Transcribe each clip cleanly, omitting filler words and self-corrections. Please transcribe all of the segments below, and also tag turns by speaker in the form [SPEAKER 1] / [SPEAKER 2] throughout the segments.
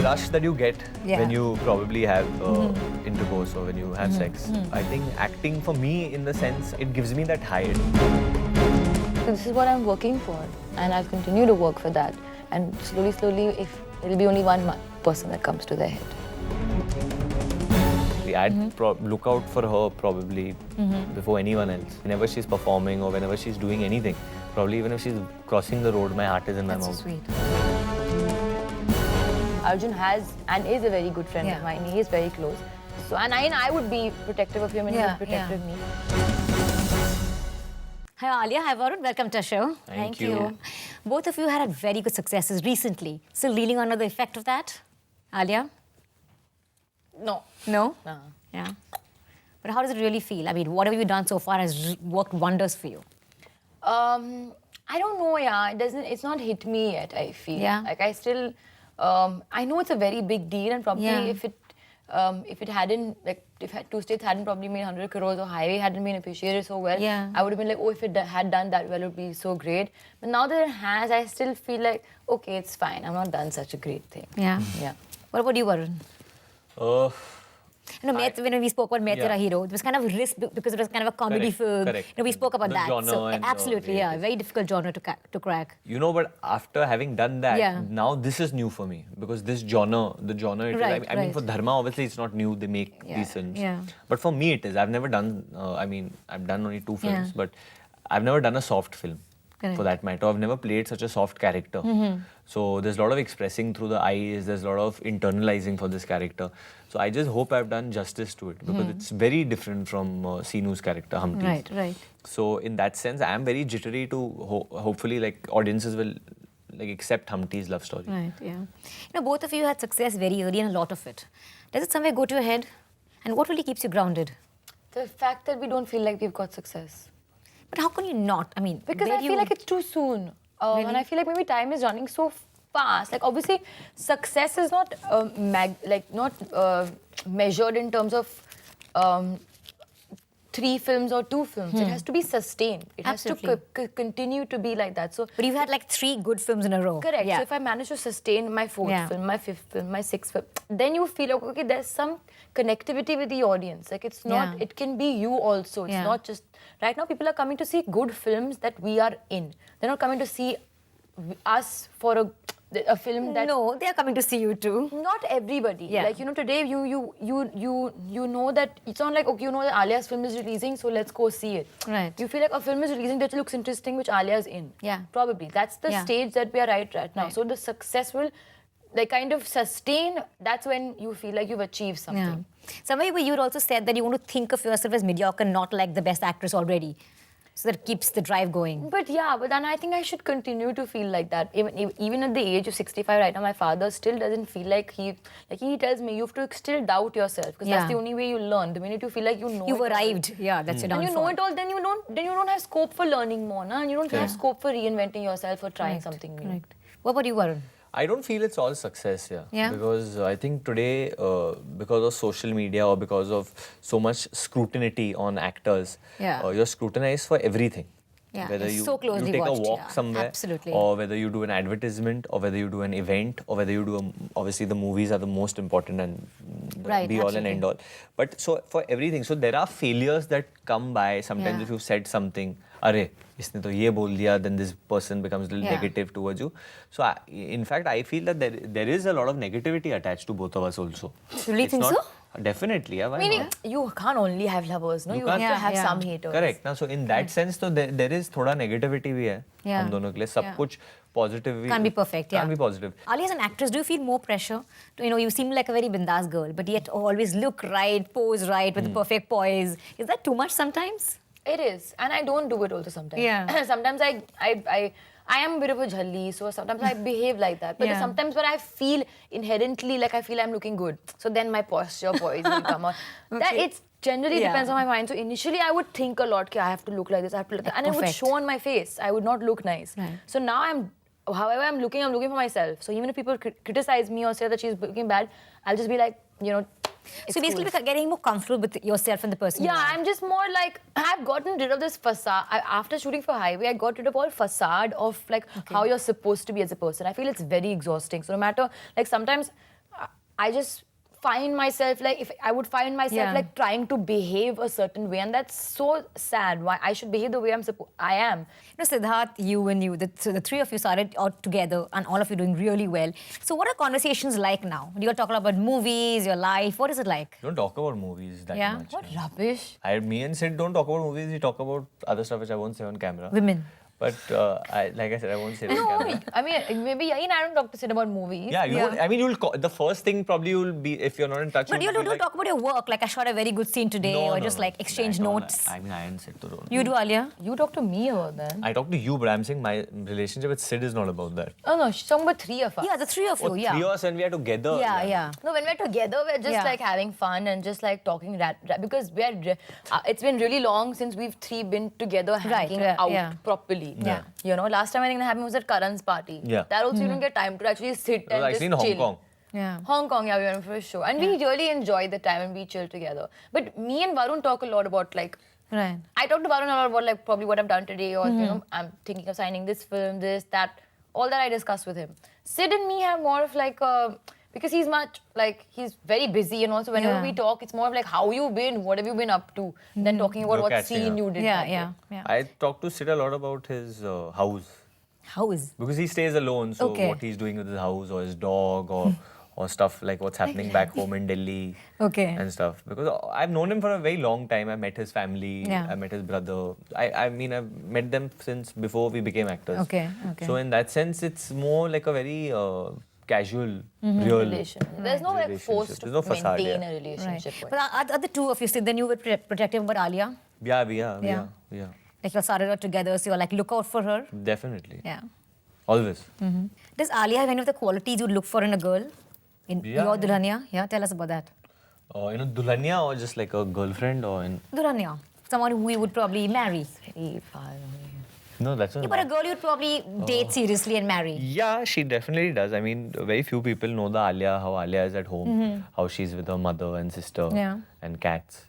[SPEAKER 1] rush that you get
[SPEAKER 2] Yeah.
[SPEAKER 1] when you probably have intercourse or when you have sex. I think acting for me, in the sense, it gives me that high.
[SPEAKER 3] This is what I'm working for, and I'll continue to work for that. And slowly, slowly, if it'll be only one person that comes to their head.
[SPEAKER 1] I'd look out for her probably before anyone else. Whenever she's performing or whenever she's doing anything, probably even if she's crossing the road, my heart is in my
[SPEAKER 2] That's
[SPEAKER 1] mouth.
[SPEAKER 2] so sweet.
[SPEAKER 3] Arjun has and is a very good friend of mine. He is very close. So, and I would be protective of him and he would protect of me.
[SPEAKER 2] Hi Alia, hi Varun, welcome to our show.
[SPEAKER 1] Thank you.
[SPEAKER 2] Both of you had very good successes recently. Still reeling under the effect of that? Alia?
[SPEAKER 3] No.
[SPEAKER 2] No?
[SPEAKER 3] No.
[SPEAKER 2] Yeah. But how does it really feel? I mean, whatever you've done so far has worked wonders for you.
[SPEAKER 3] I don't know, it's not hit me yet, I feel.
[SPEAKER 2] Yeah.
[SPEAKER 3] Like I still, I know it's a very big deal and probably if it hadn't, like if Two States hadn't probably made 100 crores or Highway hadn't been appreciated so well, I would have been like, oh, if it had done that well, it would be so great. But now that it has, I still feel like, okay, it's fine. I've not done such a great thing.
[SPEAKER 2] Yeah.
[SPEAKER 3] Yeah.
[SPEAKER 2] What about you, Varun? You know, when we spoke about Main Tera Hero, it was kind of a risk because it was kind of a comedy film.
[SPEAKER 1] Correct.
[SPEAKER 2] You know, we spoke about
[SPEAKER 1] The
[SPEAKER 2] that.
[SPEAKER 1] genre
[SPEAKER 2] So
[SPEAKER 1] and,
[SPEAKER 2] absolutely, very difficult genre to crack.
[SPEAKER 1] You know, but after having done that, now this is new for me because this genre, the genre, it is, I mean, for Dharma, obviously it's not new. They make these films.
[SPEAKER 2] Yeah.
[SPEAKER 1] But for me, it is. I've never done. I've done only 2 films, but I've never done a soft film. For that matter, I've never played such a soft character. So there's a lot of expressing through the eyes, there's a lot of internalizing for this character. So I just hope I've done justice to it because it's very different from Sinu's character, Humpty.
[SPEAKER 2] Right.
[SPEAKER 1] So in that sense, I am very jittery to hopefully like audiences will like accept Humpty's love story.
[SPEAKER 2] Right, yeah. You know, both of you had success very early and a lot of it. Does it somewhere go to your head? And what really keeps you grounded?
[SPEAKER 3] The fact that we don't feel like we've got success.
[SPEAKER 2] But how can you not? I mean,
[SPEAKER 3] because I feel like it's too soon. And I feel like maybe time is running so fast. Like obviously, success is not measured in terms of 3 films or 2 films. It has to be sustained. It has to continue to be like that. So,
[SPEAKER 2] but you've had like 3 good films in a row.
[SPEAKER 3] Correct. So if I manage to sustain my 4th film, my 5th film, my 6th film, then you feel like, okay, there's some connectivity with the audience. Like it's not, it can be you also. It's not just, right now people are coming to see good films that we are in. They're not coming to see us for a film that...
[SPEAKER 2] No, they are coming to see you too.
[SPEAKER 3] Not everybody. Like, you know, today you know that it's not like, okay, you know that Alia's film is releasing, so let's go see it.
[SPEAKER 2] Right.
[SPEAKER 3] You feel like a film is releasing that looks interesting, which Alia's in.
[SPEAKER 2] Yeah.
[SPEAKER 3] Probably. That's the stage that we are right now. So the success will kind of sustain. That's when you feel like you've achieved something.
[SPEAKER 2] Yeah. Somewhere you also said that you want to think of yourself as mediocre, not like the best actress already. So that keeps the drive going.
[SPEAKER 3] But then I think I should continue to feel like that. Even at the age of 65 right now, my father still doesn't feel like he tells me you have to still doubt yourself because that's the only way you learn. The minute you feel like you know
[SPEAKER 2] you've arrived. Yeah, that's your downfall.
[SPEAKER 3] And you know it all, then you don't have scope for learning more, na? And you don't have scope for reinventing yourself or trying something new.
[SPEAKER 2] Correct. What about you, Varun?
[SPEAKER 1] I don't feel it's all success, because I think today, because of social media or because of so much scrutiny on actors, you're scrutinized for everything.
[SPEAKER 2] Yeah,
[SPEAKER 1] whether
[SPEAKER 2] it's
[SPEAKER 1] you,
[SPEAKER 2] so closely
[SPEAKER 1] you take
[SPEAKER 2] watched,
[SPEAKER 1] a walk somewhere,
[SPEAKER 2] absolutely.
[SPEAKER 1] or whether you do an advertisement, or whether you do an event, or whether you do obviously the movies are the most important and be all and end all. But so for everything, so there are failures that come by. Sometimes if you've said something, "Arey, isne to ye bol diya," then this person becomes a little negative towards you. So in fact, I feel that there is a lot of negativity attached to both of us also.
[SPEAKER 2] You really think so?
[SPEAKER 1] Definitely, yeah. Why
[SPEAKER 3] Meaning,
[SPEAKER 1] not?
[SPEAKER 3] you can't only have lovers, no? You have to have some haters.
[SPEAKER 1] Correct. Now, so in that sense, so there is thoda negativity bhi hai. हम दोनों के लिए सब कुछ positive.
[SPEAKER 2] Can't be perfect,
[SPEAKER 1] Can't be positive.
[SPEAKER 2] Alia, as an actress, do you feel more pressure? You seem like a very bindas girl, but yet always look right, pose right, with the perfect poise. Is that too much sometimes?
[SPEAKER 3] It is, and I don't do it also sometimes.
[SPEAKER 2] Yeah.
[SPEAKER 3] Sometimes I am a bit of a jhalli, so sometimes I behave like that. But sometimes when I feel inherently like I feel I'm looking good, so then my posture, poise will come out. That it's generally depends on my mind. So initially I would think a lot, okay, I have to look like this, I have to look like that. And it would show on my face. I would not look nice.
[SPEAKER 2] Right.
[SPEAKER 3] So now however I'm looking for myself. So even if people criticize me or say that she's looking bad, I'll just be like,
[SPEAKER 2] So basically, you're getting more comfortable with yourself and the person.
[SPEAKER 3] Yeah, I'm just more like, I've gotten rid of this facade. After shooting for Highway, I got rid of all facade of how you're supposed to be as a person. I feel it's very exhausting. So no matter, sometimes I just find myself like, if I would find myself like trying to behave a certain way, and that's so sad. Why I should behave the way I am.
[SPEAKER 2] You know, Sidharth, you and you, so the three of you started out together, and all of you doing really well. So what are conversations like now? Do you talk about movies, your life? What is it like?
[SPEAKER 1] Don't talk about movies that much.
[SPEAKER 3] What rubbish.
[SPEAKER 1] Me and Sid don't talk about movies. We talk about other stuff which I won't say on camera.
[SPEAKER 2] Women.
[SPEAKER 1] But like I said, I won't say it on camera.
[SPEAKER 3] I mean, maybe I don't talk to Sid about movies.
[SPEAKER 1] Yeah, you would, I mean, the first thing probably you'll be, if you're not in touch.
[SPEAKER 2] But you don't
[SPEAKER 1] like,
[SPEAKER 2] talk about your work, like I shot a very good scene today, or just like exchange notes.
[SPEAKER 1] I mean, I and Sid don't.
[SPEAKER 2] You do, Alia?
[SPEAKER 3] You talk to me about that.
[SPEAKER 1] I talk to you, but I'm saying my relationship with Sid is not about that.
[SPEAKER 3] Oh no, she's talking about three of us.
[SPEAKER 2] Yeah, the three of you, yeah.
[SPEAKER 1] Three of us when we are together.
[SPEAKER 2] Yeah.
[SPEAKER 3] No, when we're together, we're just like having fun and just like talking because it's been really long since we've three been together hanging out properly.
[SPEAKER 2] Yeah.
[SPEAKER 3] You know, last time I think that happened was at Karan's party.
[SPEAKER 1] Yeah.
[SPEAKER 3] That also you don't get time to actually sit and
[SPEAKER 1] actually
[SPEAKER 3] just
[SPEAKER 1] in
[SPEAKER 3] chill.
[SPEAKER 1] Hong Kong.
[SPEAKER 2] Yeah.
[SPEAKER 3] Hong Kong, yeah, we went for a show. And we really enjoyed the time and we chill together. But me and Varun talk a lot about like,
[SPEAKER 2] Right.
[SPEAKER 3] I talk to Varun a lot about like probably what I've done today, or you know, I'm thinking of signing this film, this, that, all that I discuss with him. Sid and me have more of like because he's he's very busy, and also whenever we talk, it's more of like how you been, what have you been up to, than talking about what scene you did.
[SPEAKER 2] Yeah.
[SPEAKER 1] I talk to Sid a lot about his house.
[SPEAKER 2] House?
[SPEAKER 1] Because he stays alone, so what he's doing with his house or his dog or stuff like what's happening back home in Delhi and stuff. Because I've known him for a very long time. I met his family, I met his brother. I mean, I've met them since before we became actors.
[SPEAKER 2] Okay.
[SPEAKER 1] So in that sense, it's more like a very casual, real
[SPEAKER 3] relation. There's no like forced
[SPEAKER 1] There's no facade,
[SPEAKER 3] maintain a relationship.
[SPEAKER 2] Right. But are the two of you, Sid, then you were protective about Alia?
[SPEAKER 1] Yeah, we are.
[SPEAKER 2] Like you started out together, so you're like, look out for her?
[SPEAKER 1] Definitely.
[SPEAKER 2] Yeah.
[SPEAKER 1] Always.
[SPEAKER 2] Does Alia have any of the qualities you'd look for in a girl? In your Dulhania? Yeah, tell us about that.
[SPEAKER 1] Dulhania or just like a girlfriend or in...
[SPEAKER 2] Dulhania. Someone who we would probably marry.
[SPEAKER 3] Very far away.
[SPEAKER 1] No, that's not...
[SPEAKER 2] Yeah, but a girl you'd probably date seriously and marry.
[SPEAKER 1] Yeah, she definitely does. I mean, very few people know the Alia, how Alia is at home, how she's with her mother and sister and cats.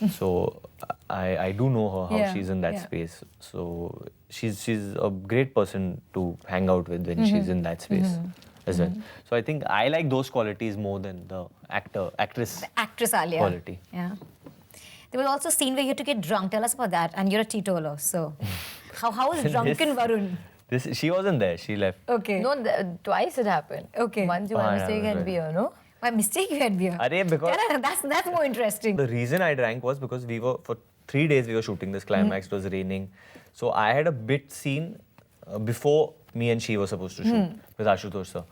[SPEAKER 1] So I do know her, how she's in that space. So she's a great person to hang out with when she's in that space as well. So I think I like those qualities more than the actress
[SPEAKER 2] Alia.
[SPEAKER 1] quality.
[SPEAKER 2] Yeah. There was also a scene where you had to get drunk. Tell us about that. And you're a teetotaler, so how was drunken Varun?
[SPEAKER 1] She wasn't there. She left.
[SPEAKER 2] Okay.
[SPEAKER 3] No, twice it happened.
[SPEAKER 2] Okay.
[SPEAKER 3] Once you had mistake and beer, no?
[SPEAKER 2] By mistake you had beer?
[SPEAKER 1] Because
[SPEAKER 2] that's more interesting.
[SPEAKER 1] The reason I drank was because for 3 days we were shooting this climax. It was raining. So I had a bit scene before me and she were supposed to shoot with Ashutosh sir.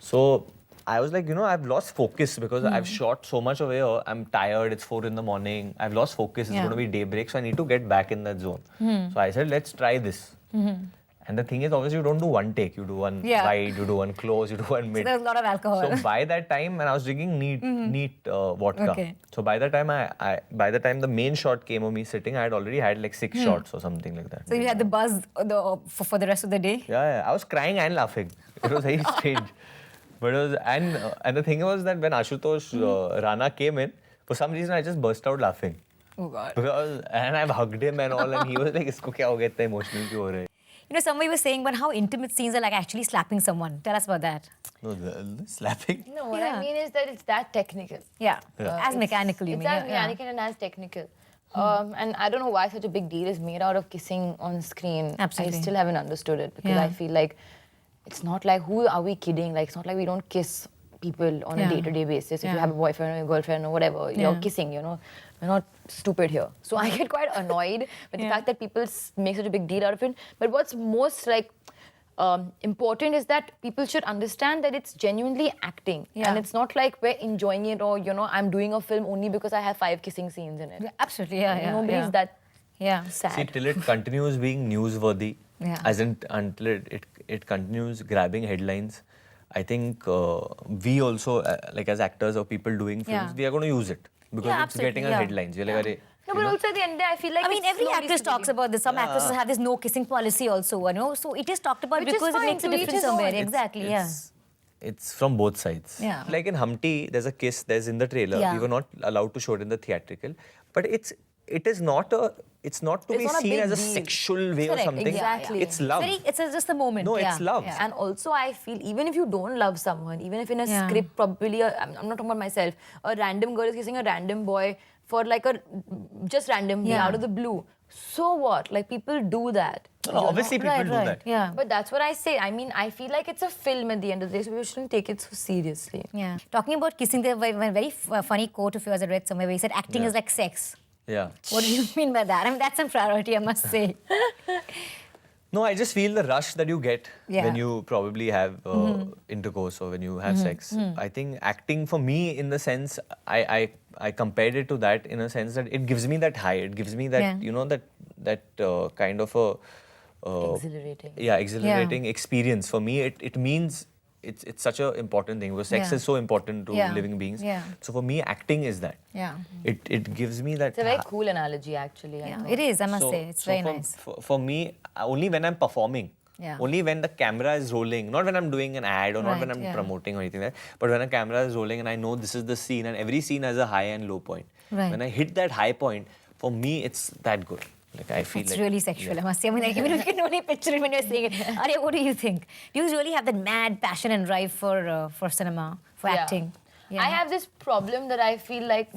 [SPEAKER 1] So I was like, I've lost focus because I've shot so much over here. I'm tired. It's 4 in the morning. I've lost focus. It's going to be daybreak. So I need to get back in that zone. So I said, let's try this. And the thing is, obviously, you don't do one take. You do one wide, you do one close, you do one mid.
[SPEAKER 2] So there's a lot of alcohol.
[SPEAKER 1] So by that time, and I was drinking neat vodka.
[SPEAKER 2] Okay.
[SPEAKER 1] So by the time by the time the main shot came of me sitting, I had already had like 6 shots or something like that.
[SPEAKER 2] So you had the buzz for the rest of the day?
[SPEAKER 1] Yeah. I was crying and laughing. It was very strange. But it was, and the thing was that when Ashutosh Rana came in, for some reason I just burst out laughing.
[SPEAKER 2] Oh God.
[SPEAKER 1] And I've hugged him and all, and he was like, "Isko kya ho gaya, itna emotional kyun ho rahe?"
[SPEAKER 2] Somebody was saying about how intimate scenes are like actually slapping someone. Tell us about that.
[SPEAKER 1] No, the slapping.
[SPEAKER 3] No, what I mean is that it's that technical.
[SPEAKER 2] Yeah. As mechanical, you
[SPEAKER 3] it's
[SPEAKER 2] mean?
[SPEAKER 3] It's as mechanical and as technical. And I don't know why such a big deal is made out of kissing on screen.
[SPEAKER 2] Absolutely.
[SPEAKER 3] I still haven't understood it because I feel like it's not like, who are we kidding? Like, it's not like we don't kiss people on a day-to-day basis. If you have a boyfriend or a girlfriend or whatever, you're kissing, We're not stupid here. So I get quite annoyed with the fact that people make such a big deal out of it. But what's most important is that people should understand that it's genuinely acting. And it's not like we're enjoying it or, I'm doing a film only because I have 5 kissing scenes in it.
[SPEAKER 2] Yeah, absolutely, yeah.
[SPEAKER 3] Nobody's that sad.
[SPEAKER 1] See, till it continues being newsworthy, as in until it continues grabbing headlines, I think we also, like as actors or people doing films, we are going to use it. Because it's getting us headlines. You're like,
[SPEAKER 3] no, but also at the end of the day, I feel like
[SPEAKER 2] every actress talks about this. Some actresses have this no kissing policy also, So it is talked about because it makes a difference somewhere. Exactly,
[SPEAKER 1] It's from both sides.
[SPEAKER 2] Yeah.
[SPEAKER 1] Like in Humpty, there's a kiss, there's in the trailer. We were not allowed to show it in the theatrical. But it is not a it's not to
[SPEAKER 3] It's
[SPEAKER 1] be
[SPEAKER 3] not a
[SPEAKER 1] seen
[SPEAKER 3] big
[SPEAKER 1] as a
[SPEAKER 3] deal.
[SPEAKER 1] sexual way or
[SPEAKER 2] Correct,
[SPEAKER 1] something.
[SPEAKER 3] exactly.
[SPEAKER 1] It's love.
[SPEAKER 2] It's just a moment.
[SPEAKER 1] No,
[SPEAKER 2] yeah,
[SPEAKER 1] it's love.
[SPEAKER 2] yeah.
[SPEAKER 3] And also, I feel even if you don't love someone, even if in a
[SPEAKER 2] Yeah.
[SPEAKER 3] script, probably, I'm not talking about myself, a random girl is kissing a random boy for like just randomly
[SPEAKER 2] Yeah.
[SPEAKER 3] out of the blue. So what? Like, people do that.
[SPEAKER 1] No, obviously people do that.
[SPEAKER 2] Yeah.
[SPEAKER 3] But that's what I say. I mean, I feel like it's a film at the end of the day, so we shouldn't take it so seriously.
[SPEAKER 2] Yeah. Talking about kissing, there was a very funny quote of yours I read somewhere where you said acting is like sex.
[SPEAKER 1] Yeah.
[SPEAKER 2] What do you mean by that? I mean, that's a priority, I must say.
[SPEAKER 1] No, I just feel the rush that you get
[SPEAKER 2] Yeah.
[SPEAKER 1] when you probably have intercourse or when you have sex. I think acting for me, in the sense, I compared it to that in a sense that it gives me that high. It gives me that,
[SPEAKER 2] Yeah.
[SPEAKER 1] you know, that kind of a...
[SPEAKER 3] Exhilarating.
[SPEAKER 1] Yeah, exhilarating experience. For me, it means it's such an important thing because sex
[SPEAKER 2] Yeah.
[SPEAKER 1] is so important to
[SPEAKER 2] Yeah.
[SPEAKER 1] living beings.
[SPEAKER 2] Yeah.
[SPEAKER 1] So for me, acting is that.
[SPEAKER 2] Yeah.
[SPEAKER 1] It gives me that...
[SPEAKER 3] It's a very cool analogy, actually. I
[SPEAKER 2] Yeah,
[SPEAKER 3] thought.
[SPEAKER 2] it is, I must
[SPEAKER 1] So-
[SPEAKER 2] say. It's
[SPEAKER 1] so
[SPEAKER 2] very
[SPEAKER 1] for,
[SPEAKER 2] nice.
[SPEAKER 1] For me, only when I'm performing,
[SPEAKER 2] Yeah.
[SPEAKER 1] only when the camera is rolling, not when I'm doing an ad or not when
[SPEAKER 2] Right,
[SPEAKER 1] I'm
[SPEAKER 2] yeah.
[SPEAKER 1] promoting or anything like that, but when a camera is rolling and I know this is the scene and every scene has a high and low point.
[SPEAKER 2] Right.
[SPEAKER 1] When I hit that high point, for me, it's that good. Like I feel
[SPEAKER 2] It's
[SPEAKER 1] like...
[SPEAKER 2] really sexual, I must say. I mean, like, even if you can only picture it when you're saying it. Alia, what do you think? Do you really have that mad passion and drive for cinema, for
[SPEAKER 3] Yeah.
[SPEAKER 2] acting? Yeah.
[SPEAKER 3] I have this problem that I feel like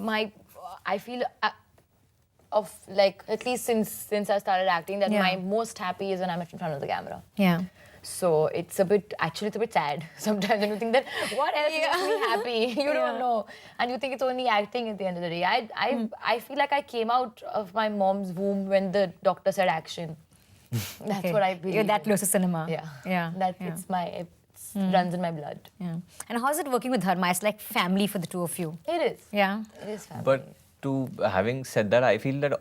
[SPEAKER 3] of like, at least since I started acting, that
[SPEAKER 2] Yeah.
[SPEAKER 3] my most happy is when I'm in front of the camera.
[SPEAKER 2] Yeah.
[SPEAKER 3] So it's a bit sad sometimes when you think that what else makes me happy? You don't know. And you think it's only acting at the end of the day. I feel like I came out of my mom's womb when the doctor said action. That's
[SPEAKER 2] Okay.
[SPEAKER 3] what I believe.
[SPEAKER 2] You're that
[SPEAKER 3] in.
[SPEAKER 2] close to cinema.
[SPEAKER 3] Yeah.
[SPEAKER 2] Yeah.
[SPEAKER 3] That
[SPEAKER 2] yeah.
[SPEAKER 3] it runs in my blood.
[SPEAKER 2] Yeah. And how's it working with Dharma? It's like family for the two of you.
[SPEAKER 3] It is.
[SPEAKER 2] Yeah.
[SPEAKER 3] It is family.
[SPEAKER 1] But having said that, I feel that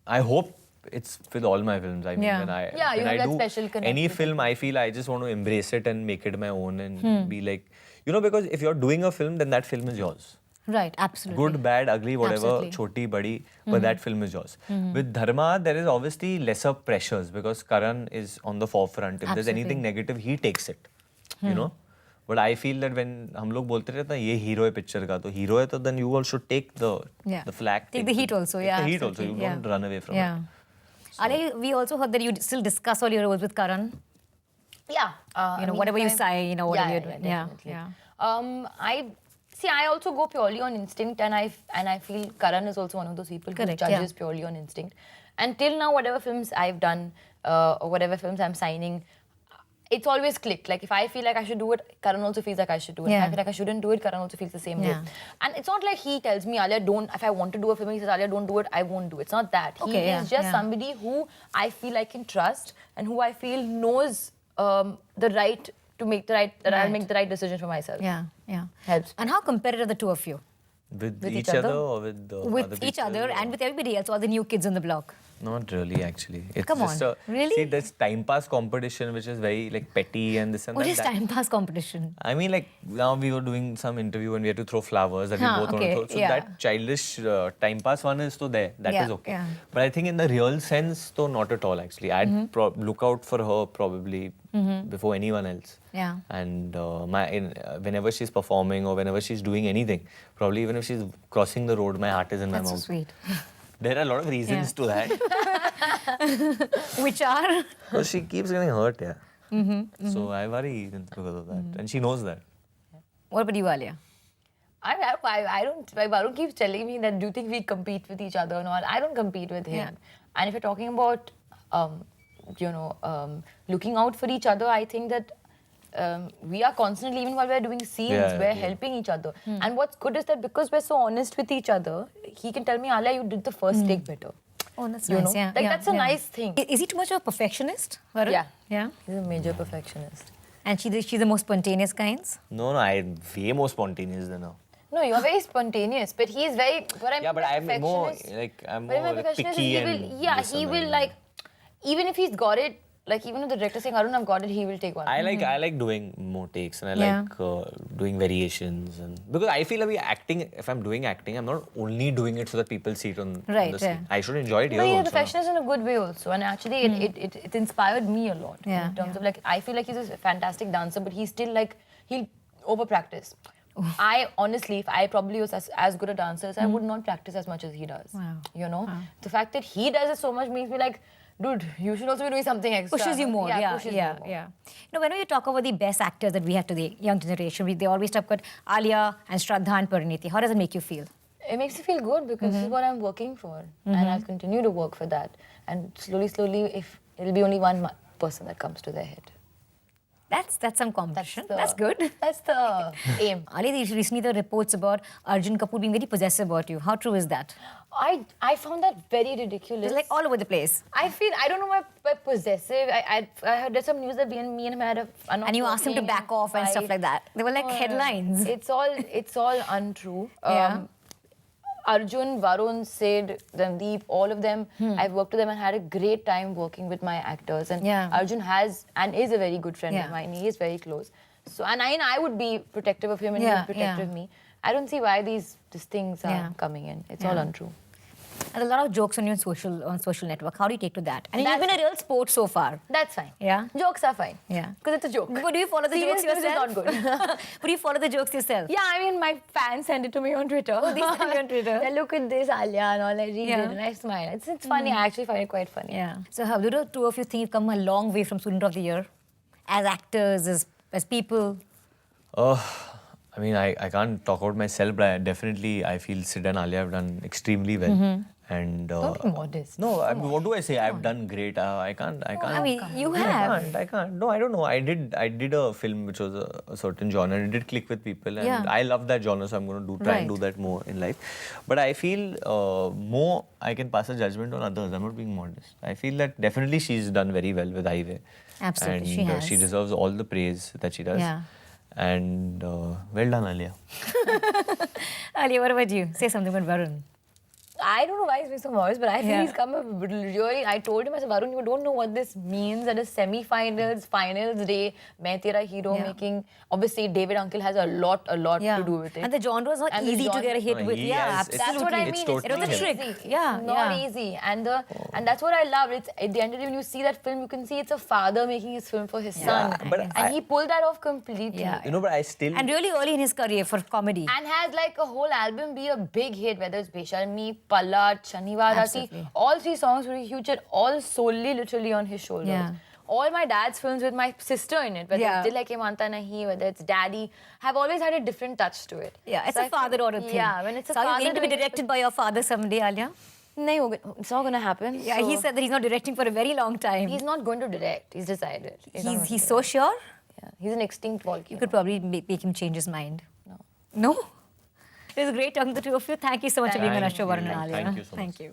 [SPEAKER 1] I hope it's with all my films. I mean,
[SPEAKER 2] Yeah.
[SPEAKER 1] when I
[SPEAKER 3] Yeah, you
[SPEAKER 1] when
[SPEAKER 3] have
[SPEAKER 1] I
[SPEAKER 3] that
[SPEAKER 1] do
[SPEAKER 3] special connect
[SPEAKER 1] any
[SPEAKER 3] with
[SPEAKER 1] film, I feel I just want to embrace it and make it my own and be like, you know, because if you're doing a film, then that film is yours.
[SPEAKER 2] Right, absolutely.
[SPEAKER 1] Good, bad, ugly, whatever,
[SPEAKER 2] Absolutely.
[SPEAKER 1] choti, badi, but that film is yours. With Dharma, there is obviously lesser pressures because Karan is on the forefront. If there's
[SPEAKER 2] Absolutely.
[SPEAKER 1] anything negative, he takes it, you know. But I feel that when हम लोग बोलते रहते हैं ये hero है picture का तो hero है तो then you all should take the flag.
[SPEAKER 2] Take the heat also,
[SPEAKER 1] take
[SPEAKER 2] yeah.
[SPEAKER 1] the heat also.
[SPEAKER 2] absolutely,
[SPEAKER 1] You
[SPEAKER 2] yeah.
[SPEAKER 1] don't run away from
[SPEAKER 2] Yeah.
[SPEAKER 1] it.
[SPEAKER 2] Alia, we also heard that you still discuss all your roles with Karan.
[SPEAKER 3] Yeah.
[SPEAKER 2] You know, whatever you say, you know, whatever you're doing. Yeah,
[SPEAKER 3] definitely.
[SPEAKER 2] yeah.
[SPEAKER 3] I also go purely on instinct, and I feel Karan is also one of those people
[SPEAKER 2] Correct,
[SPEAKER 3] who judges
[SPEAKER 2] yeah.
[SPEAKER 3] purely on instinct. And till now, whatever films I've done, or whatever films I'm signing, it's always clicked. Like if I feel like I should do it, Karan also feels like I should do it.
[SPEAKER 2] Yeah.
[SPEAKER 3] If I feel like I shouldn't do it, Karan also feels the same way.
[SPEAKER 2] Yeah.
[SPEAKER 3] And it's not like he tells me, Alia, don't. If I want to do a film, he says, Alia, don't do it. I won't do it. It's not that.
[SPEAKER 2] Okay,
[SPEAKER 3] He
[SPEAKER 2] yeah,
[SPEAKER 3] is just
[SPEAKER 2] yeah.
[SPEAKER 3] somebody who I feel I can trust and who I feel knows the right to make the right, that I'll
[SPEAKER 2] Right.
[SPEAKER 3] make the right decision for myself.
[SPEAKER 2] Yeah, yeah.
[SPEAKER 3] Helps.
[SPEAKER 2] And how competitive are the two of you?
[SPEAKER 1] With
[SPEAKER 3] With
[SPEAKER 1] each
[SPEAKER 3] each
[SPEAKER 1] other
[SPEAKER 3] other?
[SPEAKER 1] or with the other
[SPEAKER 2] With each
[SPEAKER 1] people?
[SPEAKER 2] other and with everybody else, all the new kids on the block.
[SPEAKER 1] Not really, actually. It's
[SPEAKER 2] Come
[SPEAKER 1] just
[SPEAKER 2] on, really?
[SPEAKER 1] See, there's time pass competition, which is very like petty and this and
[SPEAKER 2] What
[SPEAKER 1] that.
[SPEAKER 2] is time pass competition?
[SPEAKER 1] I mean, like now we were doing some interview and we had to throw flowers that we
[SPEAKER 2] Huh,
[SPEAKER 1] both want
[SPEAKER 2] okay,
[SPEAKER 1] to throw. So
[SPEAKER 2] yeah.
[SPEAKER 1] that childish time pass one is to there. That is
[SPEAKER 2] Yeah,
[SPEAKER 1] okay.
[SPEAKER 2] yeah.
[SPEAKER 1] But I think in the real sense, though, not at all. Actually, I'd look out for her probably before anyone else.
[SPEAKER 2] Yeah.
[SPEAKER 1] And whenever she's performing or whenever she's doing anything, probably even if she's crossing the road, my heart is in my
[SPEAKER 2] That's so
[SPEAKER 1] mouth.
[SPEAKER 2] sweet.
[SPEAKER 1] There are a lot of reasons to that.
[SPEAKER 2] Which are?
[SPEAKER 1] Because she keeps getting hurt, yeah. So I worry because of that. And she knows that.
[SPEAKER 2] What about you, Alia?
[SPEAKER 3] I don't. Varun keeps telling me that do you think we compete with each other and all? I don't compete with him.
[SPEAKER 2] Yeah.
[SPEAKER 3] And if you're talking about, looking out for each other, I think that we are constantly, even while we're doing scenes,
[SPEAKER 1] Yeah,
[SPEAKER 3] we're
[SPEAKER 1] yeah.
[SPEAKER 3] helping each other. And what's good is that because we're so honest with each other, he can tell me, Alia, you did the first take better.
[SPEAKER 2] Oh, that's
[SPEAKER 3] You
[SPEAKER 2] nice.
[SPEAKER 3] know?
[SPEAKER 2] Yeah,
[SPEAKER 3] Like,
[SPEAKER 2] yeah,
[SPEAKER 3] that's a
[SPEAKER 2] yeah.
[SPEAKER 3] nice thing.
[SPEAKER 2] Is he too much of a perfectionist, Varun?
[SPEAKER 3] Yeah.
[SPEAKER 2] Yeah.
[SPEAKER 3] He's a major perfectionist.
[SPEAKER 2] And she's the most spontaneous kinds?
[SPEAKER 1] No, I'm way more spontaneous than her.
[SPEAKER 3] No, you're very spontaneous, but he's very.
[SPEAKER 1] Yeah, but I'm more
[SPEAKER 3] perfectionist-
[SPEAKER 1] like I'm
[SPEAKER 3] But
[SPEAKER 1] more
[SPEAKER 3] if a
[SPEAKER 1] like
[SPEAKER 3] perfectionist,
[SPEAKER 1] picky
[SPEAKER 3] he
[SPEAKER 1] and
[SPEAKER 3] will, yeah,
[SPEAKER 1] this
[SPEAKER 3] he
[SPEAKER 1] and
[SPEAKER 3] will
[SPEAKER 1] that.
[SPEAKER 3] like, even if he's got it, like even if the director saying, Arun, I've got it, he will take one.
[SPEAKER 1] I like doing more takes and I
[SPEAKER 2] Yeah.
[SPEAKER 1] like doing variations and because I feel like acting. If I'm doing acting, I'm not only doing it so that people see it on
[SPEAKER 2] Right,
[SPEAKER 1] the screen.
[SPEAKER 2] yeah.
[SPEAKER 1] I should enjoy it here
[SPEAKER 3] But he's a
[SPEAKER 1] also.
[SPEAKER 3] perfectionist in a good way also, and actually it inspired me a lot
[SPEAKER 2] Yeah,
[SPEAKER 3] in terms
[SPEAKER 2] yeah.
[SPEAKER 3] of like I feel like he's a fantastic dancer, but he's still like he'll over practice. I honestly, if I probably was as good a dancer as I would not practice as much as he does.
[SPEAKER 2] Wow.
[SPEAKER 3] You know,
[SPEAKER 2] Wow.
[SPEAKER 3] the fact that he does it so much makes me like, dude, you should also be doing something extra.
[SPEAKER 2] Pushes you more, yeah,
[SPEAKER 3] pushes
[SPEAKER 2] yeah,
[SPEAKER 3] you more.
[SPEAKER 2] yeah. You know, whenever you talk about the best actors that we have today, young generation, they always talk about Alia and Shraddha and Parineeti. How does it make you feel?
[SPEAKER 3] It makes me feel good because this is what I'm working for, and I'll continue to work for that. And slowly, if it'll be only one person that comes to their head.
[SPEAKER 2] That's some competition. That's good.
[SPEAKER 3] That's the aim.
[SPEAKER 2] Ali, recently there were reports about Arjun Kapoor being very possessive about you. How true is that?
[SPEAKER 3] I found that very ridiculous.
[SPEAKER 2] It's like all over the place.
[SPEAKER 3] I don't know why possessive. I heard there's some news that me and him had
[SPEAKER 2] And you asked him to back off and stuff like that. They were like headlines.
[SPEAKER 3] It's all untrue.
[SPEAKER 2] Yeah.
[SPEAKER 3] Arjun, Varun, Sid, Randeep, all of them, I've worked with them and had a great time working with my actors. And Arjun has and is a very good friend of mine. He is very close. So, and I would be protective of him and he would be protective of me. I don't see why these things are coming in. It's all untrue.
[SPEAKER 2] And a lot of jokes on you on social network. How do you take to that? And you've been a real sport so far.
[SPEAKER 3] That's fine.
[SPEAKER 2] Yeah?
[SPEAKER 3] Jokes are fine.
[SPEAKER 2] Yeah.
[SPEAKER 3] Because it's a joke.
[SPEAKER 2] But do you follow the jokes yourself?
[SPEAKER 3] Serious news is not good.
[SPEAKER 2] But do you follow the jokes yourself?
[SPEAKER 3] Yeah, I mean, my fans send it to me on Twitter.
[SPEAKER 2] Oh, they send you on Twitter?
[SPEAKER 3] They look at this, Alia, and all. I read it and I smile. It's funny. I actually find it quite funny.
[SPEAKER 2] Yeah. So how do the two of you think you've come a long way from Student of the Year? As actors, as people?
[SPEAKER 1] I mean, I can't talk about myself, but I feel Sid and Alia have done extremely well. And
[SPEAKER 3] Don't be modest.
[SPEAKER 1] No, I mean, what do I say? I've done great. I can't.
[SPEAKER 2] I mean, you have.
[SPEAKER 1] I can't. No, I don't know. I did a film which was a certain genre and it did click with people. And I love that genre, so I'm going to try and do that more in life. But I feel more I can pass a judgment on others. I'm not being modest. I feel that definitely she's done very well with Highway.
[SPEAKER 2] Absolutely,
[SPEAKER 1] and
[SPEAKER 2] she has.
[SPEAKER 1] She deserves all the praise that she does.
[SPEAKER 2] Yeah.
[SPEAKER 1] And well done, Alia.
[SPEAKER 2] Alia, what about you? Say something about Varun.
[SPEAKER 3] I don't know why he's being so modest, but I think he's come a really. I told him, I said, Varun, you don't know what this means at a semi-finals, finals day. Main Tera Hero making. Obviously, David Uncle has a lot to do with it.
[SPEAKER 2] And the genre is not easy to get a hit with. Yeah, absolutely.
[SPEAKER 3] That's what I mean.
[SPEAKER 1] Totally
[SPEAKER 2] it was a trick.
[SPEAKER 3] Easy.
[SPEAKER 2] Yeah,
[SPEAKER 3] not easy. And that's what I love. It's at the end of the day, when you see that film, you can see it's a father making his film for his son. And he pulled that off completely.
[SPEAKER 2] Yeah.
[SPEAKER 1] You know, but I still...
[SPEAKER 2] And really early in his career for comedy.
[SPEAKER 3] And has like a whole album be a big hit, whether it's Besharmi, Palat, Shanivarati. All 3 songs were huge and all solely literally on his shoulders.
[SPEAKER 2] Yeah.
[SPEAKER 3] All my dad's films with my sister in it, whether it's Dil Hai Ke Manta Nahi, whether it's Daddy, have always had a different touch to it.
[SPEAKER 2] Yeah, it's a father-daughter thing.
[SPEAKER 3] Yeah, when it's a
[SPEAKER 2] so
[SPEAKER 3] father...
[SPEAKER 2] are you going to be directed by your father someday, Alia?
[SPEAKER 3] No, it's not going to happen.
[SPEAKER 2] Yeah, he said that he's not directing for a very long time.
[SPEAKER 3] He's not going to direct. He's decided.
[SPEAKER 2] He's so sure?
[SPEAKER 3] Yeah, he's an extinct volcano.
[SPEAKER 2] You could probably make him change his mind. No? It was great talking to the two of you. Thank you so much for being on our show, Varun and Alia.
[SPEAKER 1] Thank you so much.
[SPEAKER 2] Thank you.